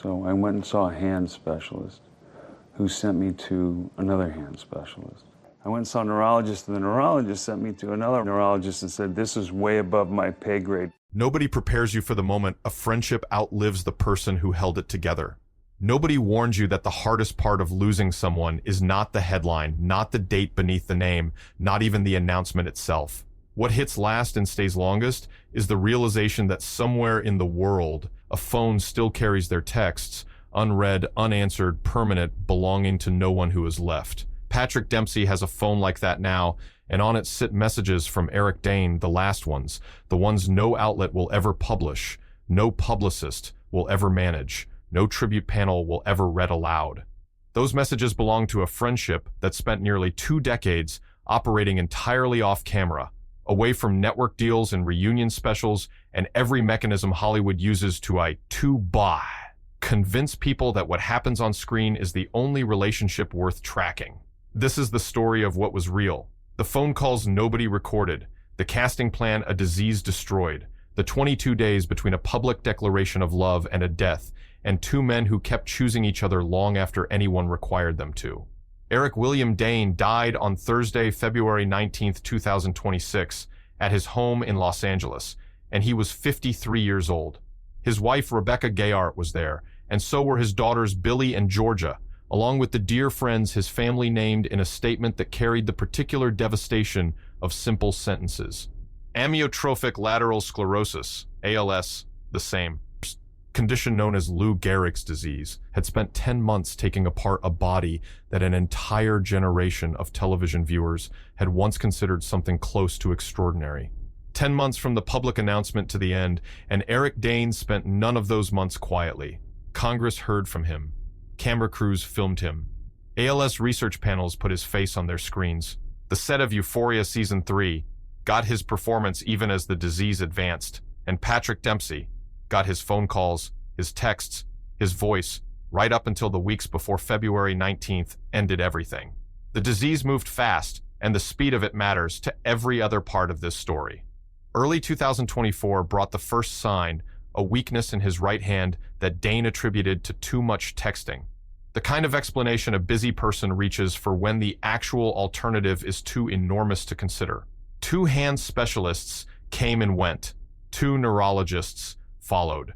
So I went and saw a hand specialist who sent me to another hand specialist. I went and saw a neurologist, and the neurologist sent me to another neurologist and said, this is way above my pay grade. Nobody prepares you for the moment a friendship outlives the person who held it together. Nobody warns you that the hardest part of losing someone is not the headline, not the date beneath the name, not even the announcement itself. What hits last and stays longest is the realization that somewhere in the world, a phone still carries their texts, unread, unanswered, permanent, belonging to no one who is left. Patrick Dempsey has a phone like that now, and on it sit messages from Eric Dane, the last ones, the ones no outlet will ever publish, no publicist will ever manage, no tribute panel will ever read aloud. Those messages belong to a friendship that spent nearly 2 decades operating entirely off camera, away from network deals and reunion specials and every mechanism Hollywood uses to convince people that what happens on screen is the only relationship worth tracking. This is the story of what was real. The phone calls nobody recorded, the casting plan a disease destroyed, the 22 days between a public declaration of love and a death, and 2 men who kept choosing each other long after anyone required them to. Eric William Dane died on Thursday, February 19, 2026, at his home in Los Angeles, and he was 53 years old. His wife, Rebecca Gayart, was there, and so were his daughters Billy and Georgia, along with the dear friends his family named in a statement that carried the particular devastation of simple sentences. Amyotrophic lateral sclerosis, ALS, the same condition known as Lou Gehrig's disease, had spent 10 months taking apart a body that an entire generation of television viewers had once considered something close to extraordinary. 10 months from the public announcement to the end, and Eric Dane spent none of those months quietly. Congress heard from him. Camera crews filmed him. ALS research panels put his face on their screens. The set of Euphoria Season 3 got his performance even as the disease advanced, and Patrick Dempsey got his phone calls, his texts, his voice, right up until the weeks before February 19th ended everything. The disease moved fast, and the speed of it matters to every other part of this story. Early 2024 brought the first sign, a weakness in his right hand that Dane attributed to too much texting. The kind of explanation a busy person reaches for when the actual alternative is too enormous to consider. 2 hand specialists came and went. 2 neurologists followed.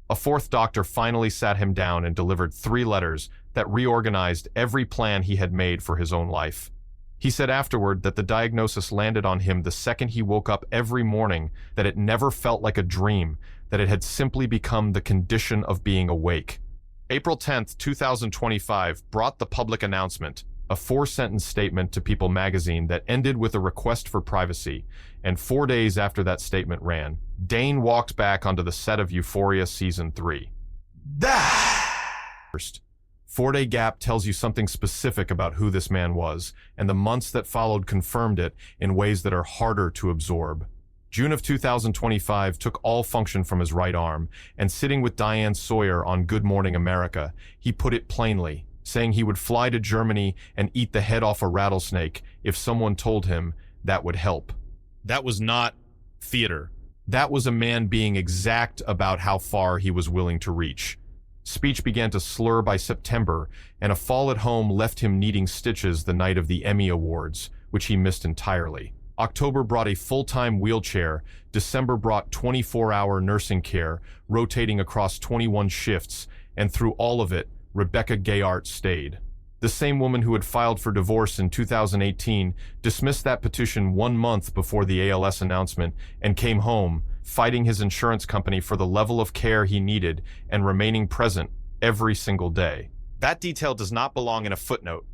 A 4th doctor finally sat him down and delivered 3 letters that reorganized every plan he had made for his own life. He said afterward that the diagnosis landed on him the second he woke up every morning, that it never felt like a dream, that it had simply become the condition of being awake. April 10th, 2025 brought the public announcement, a 4-sentence statement to People magazine that ended with a request for privacy, and 4 days after that statement ran, Dane walked back onto the set of Euphoria Season 3. First, 4-day gap tells you something specific about who this man was, and the months that followed confirmed it in ways that are harder to absorb. June of 2025 took all function from his right arm, and sitting with Diane Sawyer on Good Morning America, he put it plainly, saying he would fly to Germany and eat the head off a rattlesnake if someone told him that would help. That was not theater. That was a man being exact about how far he was willing to reach. Speech began to slur by September, and a fall at home left him needing stitches the night of the Emmy Awards, which he missed entirely. October brought a full-time wheelchair. December brought 24-hour nursing care, rotating across 21 shifts, and through all of it, Rebecca Gayart stayed. The same woman who had filed for divorce in 2018 dismissed that petition 1 month before the ALS announcement and came home, fighting his insurance company for the level of care he needed and remaining present every single day. That detail does not belong in a footnote.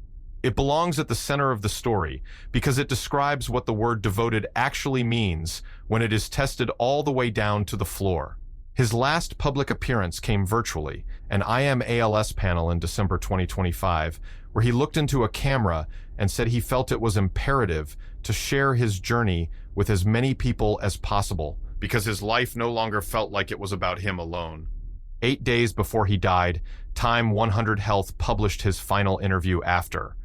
It belongs at the center of the story because it describes what the word devoted actually means when it is tested all the way down to the floor. His last public appearance came virtually, an I Am ALS panel in December 2025, where he looked into a camera and said he felt it was imperative to share his journey with as many people as possible because his life no longer felt like it was about him alone. 8 days before he died, Time 100 Health published his final interview after,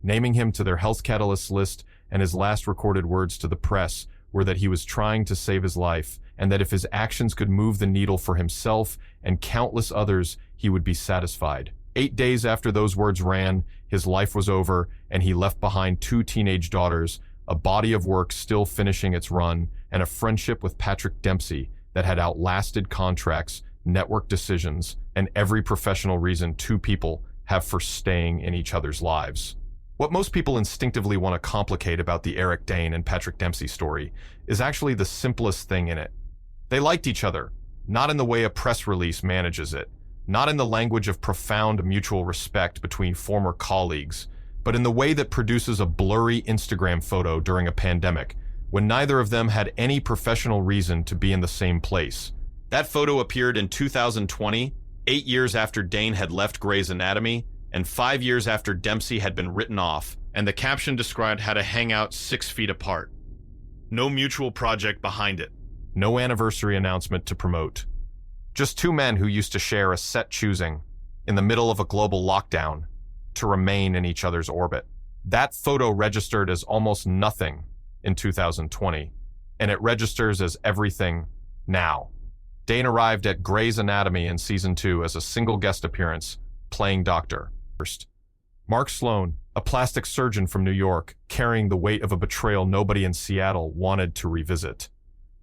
naming him to their Health Catalyst list, and his last recorded words to the press were that he was trying to save his life and that if his actions could move the needle for himself and countless others, he would be satisfied. 8 days after those words ran, his life was over, and he left behind 2 teenage daughters, a body of work still finishing its run, and a friendship with Patrick Dempsey that had outlasted contracts, network decisions, and every professional reason 2 people have for staying in each other's lives. What most people instinctively want to complicate about the Eric Dane and Patrick Dempsey story is actually the simplest thing in it. They liked each other, not in the way a press release manages it, not in the language of profound mutual respect between former colleagues, but in the way that produces a blurry Instagram photo during a pandemic, when neither of them had any professional reason to be in the same place. That photo appeared in 2020, 8 years after Dane had left Grey's Anatomy, and 5 years after Dempsey had been written off, and the caption described how to hang out 6 feet apart. No mutual project behind it. No anniversary announcement to promote. Just 2 men who used to share a set choosing, in the middle of a global lockdown, to remain in each other's orbit. That photo registered as almost nothing in 2020, and it registers as everything now. Dane arrived at Grey's Anatomy in Season 2 as a single guest appearance, playing Dr. First. Mark Sloan, a plastic surgeon from New York, carrying the weight of a betrayal nobody in Seattle wanted to revisit.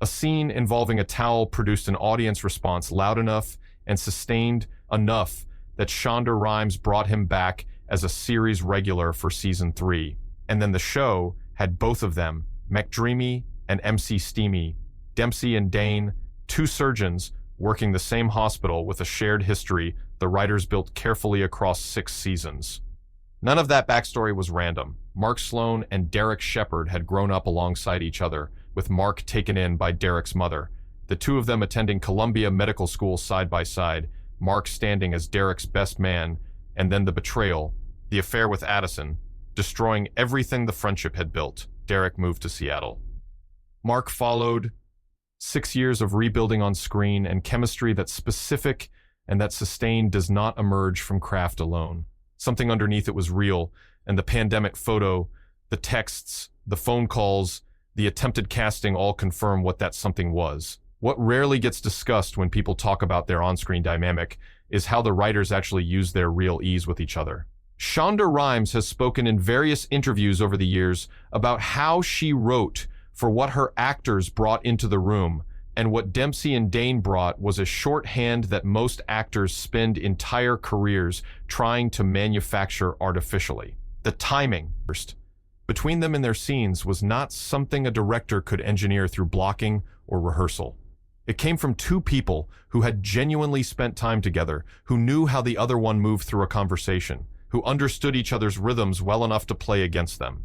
A scene involving a towel produced an audience response loud enough and sustained enough that Shonda Rhimes brought him back as a series regular for Season 3. And then the show had both of them, McDreamy and McSteamy, Dempsey and Dane, 2 surgeons working the same hospital with a shared history the writers built carefully across 6 seasons. None of that backstory was random. Mark Sloan and Derek Shepard had grown up alongside each other, with Mark taken in by Derek's mother, the 2 of them attending Columbia Medical School side by side, Mark standing as Derek's best man, and then the betrayal, the affair with Addison, destroying everything the friendship had built. Derek moved to Seattle. Mark followed 6 years of rebuilding on screen and chemistry that's specific and that sustained does not emerge from craft alone. Something underneath it was real, and the pandemic photo, the texts, the phone calls, the attempted casting all confirm what that something was. What rarely gets discussed when people talk about their on-screen dynamic is how the writers actually use their real ease with each other. Shonda Rhimes has spoken in various interviews over the years about how she wrote for what her actors brought into the room, and what Dempsey and Dane brought was a shorthand that most actors spend entire careers trying to manufacture artificially. The timing, first, between them in their scenes was not something a director could engineer through blocking or rehearsal. It came from 2 people who had genuinely spent time together, who knew how the other one moved through a conversation, who understood each other's rhythms well enough to play against them.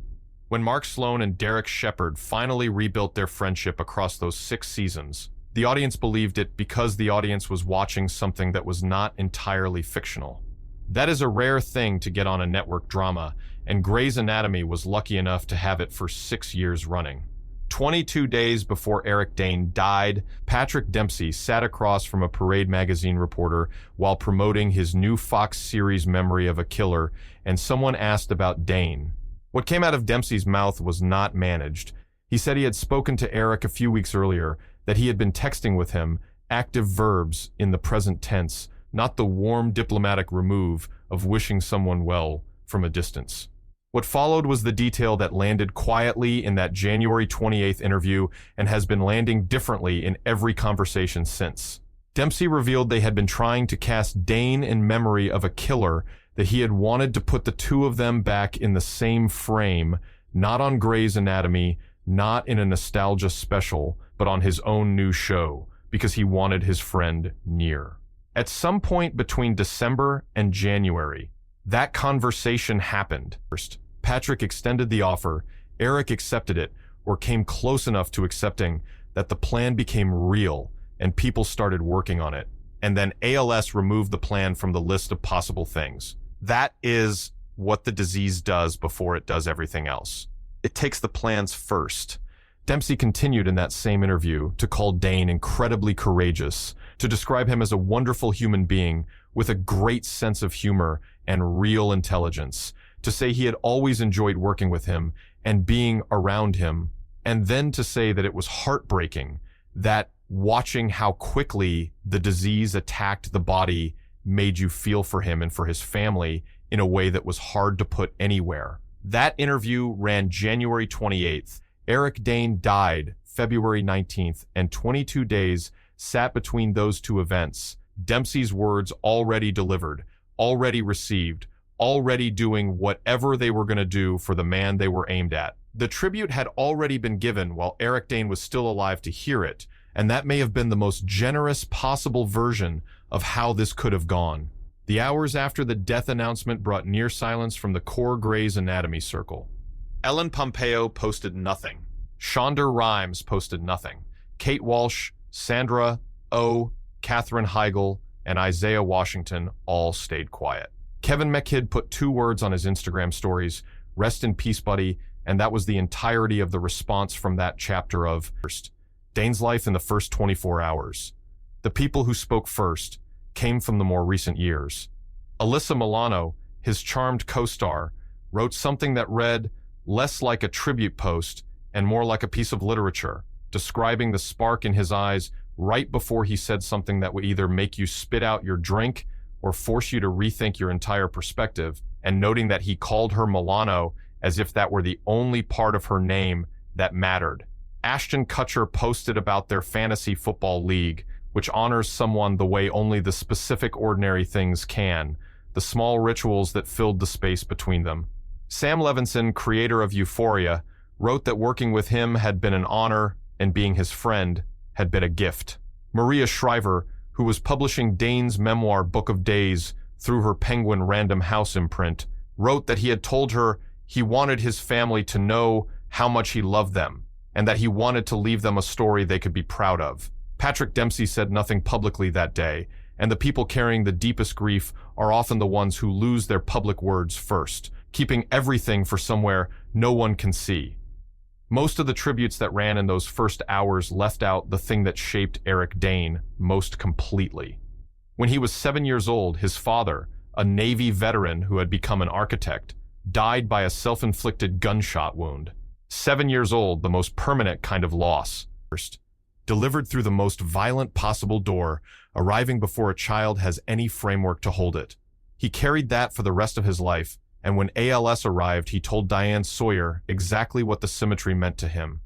When Mark Sloan and Derek Shepard finally rebuilt their friendship across those 6 seasons, the audience believed it because the audience was watching something that was not entirely fictional. That is a rare thing to get on a network drama, and Grey's Anatomy was lucky enough to have it for 6 years running. 22 days before Eric Dane died, Patrick Dempsey sat across from a Parade magazine reporter while promoting his new Fox series Memory of a Killer, and someone asked about Dane. What came out of Dempsey's mouth was not managed. He said he had spoken to Eric a few weeks earlier, that he had been texting with him, active verbs in the present tense, not the warm diplomatic remove of wishing someone well from a distance. What followed was the detail that landed quietly in that January 28th interview and has been landing differently in every conversation since. Dempsey revealed they had been trying to cast Dane in Memory of a Killer, that he had wanted to put the 2 of them back in the same frame, not on Grey's Anatomy, not in a nostalgia special, but on his own new show, because he wanted his friend near. At some point between December and January, that conversation happened. First, Patrick extended the offer, Eric accepted it, or came close enough to accepting, that the plan became real, and people started working on it. And then ALS removed the plan from the list of possible things. That is what the disease does before it does everything else. It takes the plans first. Dempsey continued in that same interview to call Dane incredibly courageous, to describe him as a wonderful human being with a great sense of humor and real intelligence, to say he had always enjoyed working with him and being around him, and then to say that it was heartbreaking that watching how quickly the disease attacked the body made you feel for him and for his family in a way that was hard to put anywhere. That interview ran January 28th. Eric Dane died February 19th, and 22 days sat between those two events. Dempsey's words already delivered, already received, already doing whatever they were going to do for the man they were aimed at. The tribute had already been given while Eric Dane was still alive to hear it, and that may have been the most generous possible version of how this could have gone. The hours after the death announcement brought near silence from the core Grey's Anatomy circle. Ellen Pompeo posted nothing. Shonda Rhimes posted nothing. Kate Walsh, Sandra Oh, Katherine Heigl, and Isaiah Washington all stayed quiet. Kevin McKidd put 2 words on his Instagram stories, "Rest in peace, buddy," and that was the entirety of the response from that chapter of Dane's life in the first 24 hours. The people who spoke first came from the more recent years. Alyssa Milano, his charmed co-star, wrote something that read less like a tribute post and more like a piece of literature, describing the spark in his eyes right before he said something that would either make you spit out your drink or force you to rethink your entire perspective, and noting that he called her Milano as if that were the only part of her name that mattered. Ashton Kutcher posted about their fantasy football league, which honors someone the way only the specific ordinary things can, the small rituals that filled the space between them. Sam Levinson, creator of Euphoria, wrote that working with him had been an honor and being his friend had been a gift. Maria Shriver, who was publishing Dane's memoir Book of Days through her Penguin Random House imprint, wrote that he had told her he wanted his family to know how much he loved them and that he wanted to leave them a story they could be proud of. Patrick Dempsey said nothing publicly that day, and the people carrying the deepest grief are often the ones who lose their public words first, keeping everything for somewhere no one can see. Most of the tributes that ran in those first hours left out the thing that shaped Eric Dane most completely. When he was 7 years old, his father, a Navy veteran who had become an architect, died by a self-inflicted gunshot wound. 7 years old, the most permanent kind of loss. First, delivered through the most violent possible door, arriving before a child has any framework to hold it. He carried that for the rest of his life, and when ALS arrived, he told Diane Sawyer exactly what the symmetry meant to him,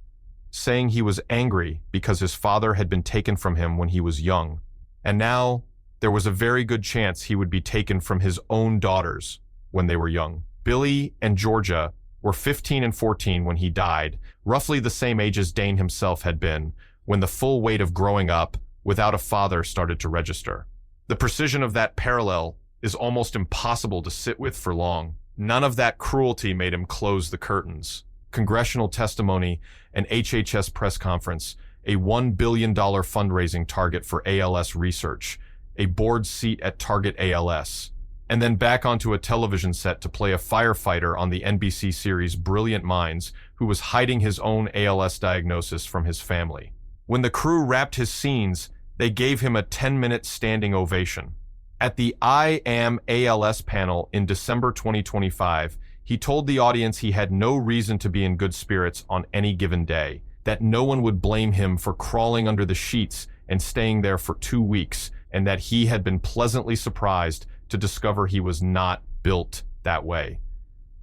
saying he was angry because his father had been taken from him when he was young, and now there was a very good chance he would be taken from his own daughters when they were young. Billy and Georgia were 15 and 14 when he died, roughly the same age as Dane himself had been, when the full weight of growing up without a father started to register. The precision of that parallel is almost impossible to sit with for long. None of that cruelty made him close the curtains. Congressional testimony, an HHS press conference, a $1 billion fundraising target for ALS research, a board seat at Target ALS, and then back onto a television set to play a firefighter on the NBC series Brilliant Minds, who was hiding his own ALS diagnosis from his family. When the crew wrapped his scenes, they gave him a 10-minute standing ovation. At the I Am ALS panel in December 2025, he told the audience he had no reason to be in good spirits on any given day, that no one would blame him for crawling under the sheets and staying there for 2 weeks, and that he had been pleasantly surprised to discover he was not built that way.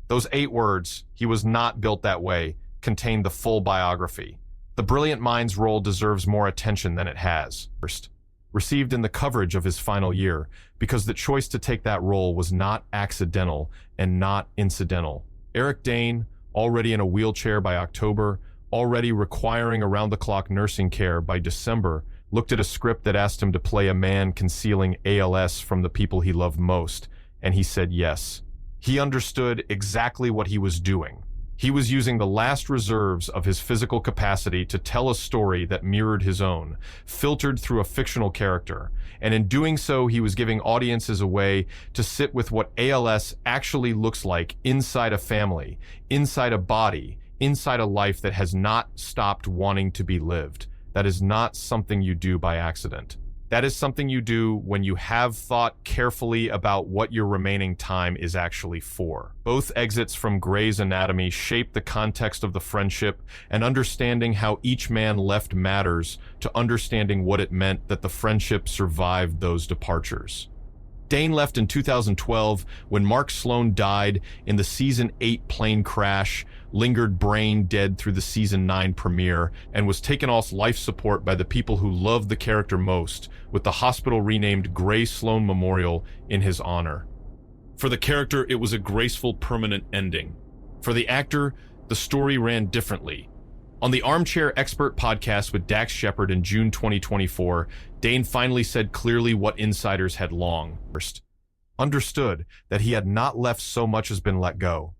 Those 8 words, "he was not built that way," contain the full biography. The Brilliant Minds role deserves more attention than it has. First, received in the coverage of his final year, because the choice to take that role was not accidental and not incidental. Eric Dane, already in a wheelchair by October, already requiring around-the-clock nursing care by December, looked at a script that asked him to play a man concealing ALS from the people he loved most, and he said yes. He understood exactly what he was doing. He was using the last reserves of his physical capacity to tell a story that mirrored his own, filtered through a fictional character, and in doing so, he was giving audiences a way to sit with what ALS actually looks like inside a family, inside a body, inside a life that has not stopped wanting to be lived. That is not something you do by accident. That is something you do when you have thought carefully about what your remaining time is actually for. Both exits from Grey's Anatomy shape the context of the friendship, and understanding how each man left matters to understanding what it meant that the friendship survived those departures. Dane left in 2012 when Mark Sloan died in the Season 8 plane crash, lingered brain dead through the Season 9 premiere, and was taken off life support by the people who loved the character most, with the hospital renamed Grey Sloan Memorial in his honor. For the character, it was a graceful, permanent ending. For the actor, the story ran differently. On the Armchair Expert podcast with Dax Shepard in June 2024, Dane finally said clearly what insiders had long understood, that he had not left so much as been let go.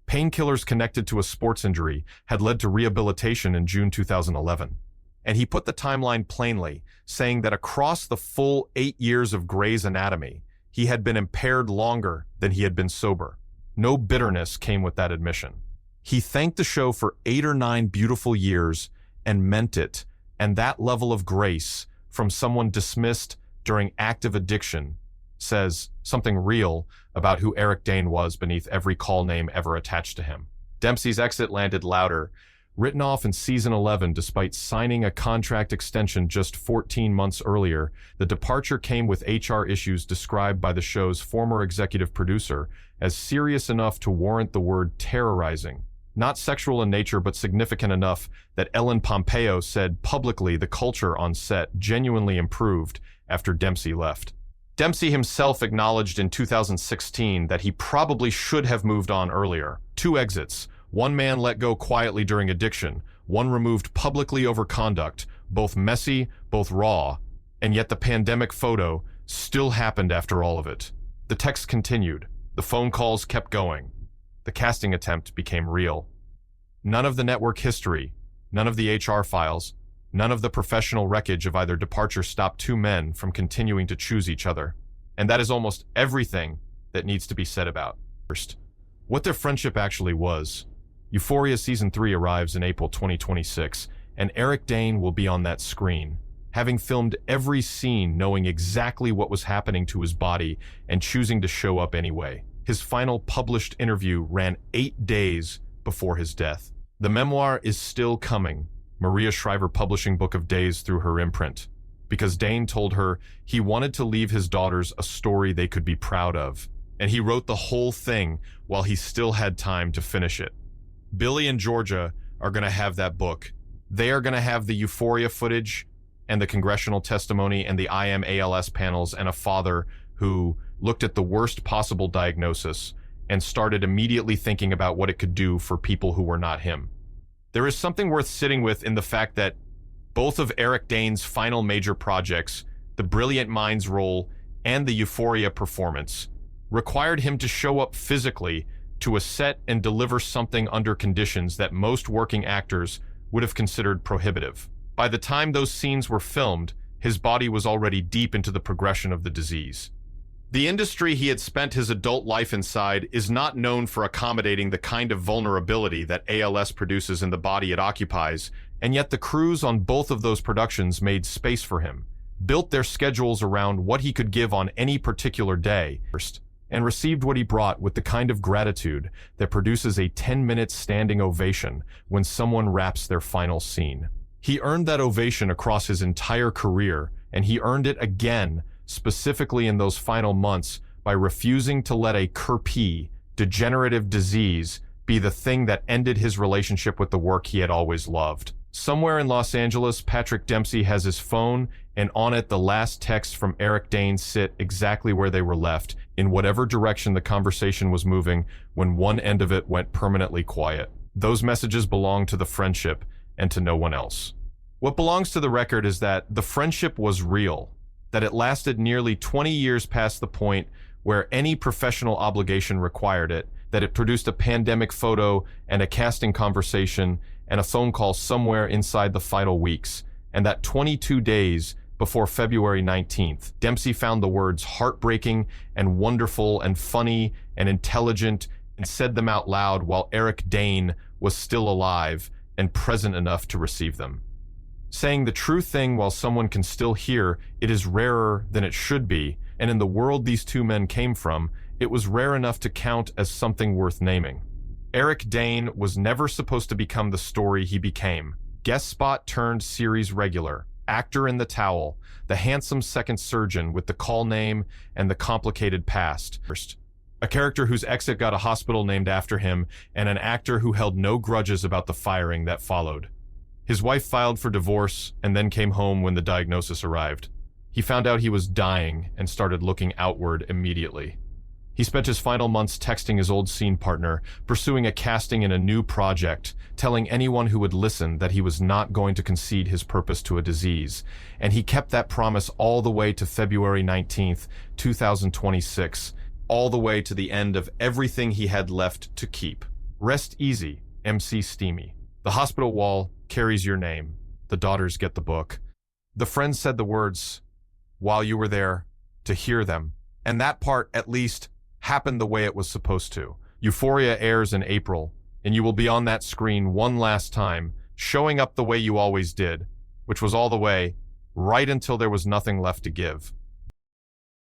Painkillers connected to a sports injury had led to rehabilitation in June 2011. And he put the timeline plainly, saying that across the full 8 years of Grey's Anatomy, he had been impaired longer than he had been sober. No bitterness came with that admission. He thanked the show for 8 or 9 beautiful years and meant it, and that level of grace from someone dismissed during active addiction says something real about who Eric Dane was beneath every call name ever attached to him. Dempsey's exit landed louder, written off in Season 11 despite signing a contract extension just 14 months earlier. The departure came with HR issues described by the show's former executive producer as serious enough to warrant the word terrorizing. Not sexual in nature, but significant enough that Ellen Pompeo said publicly the culture on set genuinely improved after Dempsey left. Dempsey himself acknowledged in 2016 that he probably should have moved on earlier. 2 exits, one man let go quietly during addiction, one removed publicly over conduct, both messy, both raw, and yet the pandemic photo still happened after all of it. The text continued. The phone calls kept going. The casting attempt became real. None of the network history, none of the HR files, none of the professional wreckage of either departure stopped 2 men from continuing to choose each other. And that is almost everything that needs to be said about. First, what their friendship actually was. Euphoria Season 3 arrives in April 2026, and Eric Dane will be on that screen, having filmed every scene knowing exactly what was happening to his body and choosing to show up anyway. His final published interview ran 8 days before his death. The memoir is still coming, Maria Shriver publishing Book of Days through her imprint, because Dane told her he wanted to leave his daughters a story they could be proud of, and he wrote the whole thing while he still had time to finish it. Billy and Georgia are going to have that book. They are going to have the Euphoria footage and the congressional testimony and the I Am ALS panels, and a father who looked at the worst possible diagnosis and started immediately thinking about what it could do for people who were not him. There is something worth sitting with in the fact that both of Eric Dane's final major projects, the Brilliant Minds role and the Euphoria performance, required him to show up physically to a set and deliver something under conditions that most working actors would have considered prohibitive. By the time those scenes were filmed, his body was already deep into the progression of the disease. The industry he had spent his adult life inside is not known for accommodating the kind of vulnerability that ALS produces in the body it occupies, and yet the crews on both of those productions made space for him, built their schedules around what he could give on any particular day, and received what he brought with the kind of gratitude that produces a 10-minute standing ovation when someone wraps their final scene. He earned that ovation across his entire career, and he earned it again specifically in those final months by refusing to let a CRP, degenerative disease, be the thing that ended his relationship with the work he had always loved. Somewhere in Los Angeles, Patrick Dempsey has his phone, and on it the last texts from Eric Dane sit exactly where they were left, in whatever direction the conversation was moving when one end of it went permanently quiet. Those messages belong to the friendship and to no one else. What belongs to the record is that the friendship was real, that it lasted nearly 20 years past the point where any professional obligation required it, that it produced a pandemic photo and a casting conversation and a phone call somewhere inside the final weeks, and that 22 days before February 19th, Dempsey found the words heartbreaking and wonderful and funny and intelligent and said them out loud while Eric Dane was still alive and present enough to receive them. Saying the true thing while someone can still hear it is rarer than it should be, and in the world these two men came from, it was rare enough to count as something worth naming. Eric Dane was never supposed to become the story he became. Guest spot turned series regular, actor in The Towel, the handsome second surgeon with the call name and the complicated past. A character whose exit got a hospital named after him, and an actor who held no grudges about the firing that followed. His wife filed for divorce and then came home when the diagnosis arrived. He found out he was dying and started looking outward immediately. He spent his final months texting his old scene partner, pursuing a casting in a new project, telling anyone who would listen that he was not going to concede his purpose to a disease. And he kept that promise all the way to February 19th, 2026, all the way to the end of everything he had left to keep. Rest easy, McSteamy. The hospital wall carries your name. The daughters get the book. The friends said the words while you were there to hear them. And that part, at least, happened the way it was supposed to. Euphoria airs in April, and you will be on that screen one last time, showing up the way you always did, which was all the way, right until there was nothing left to give.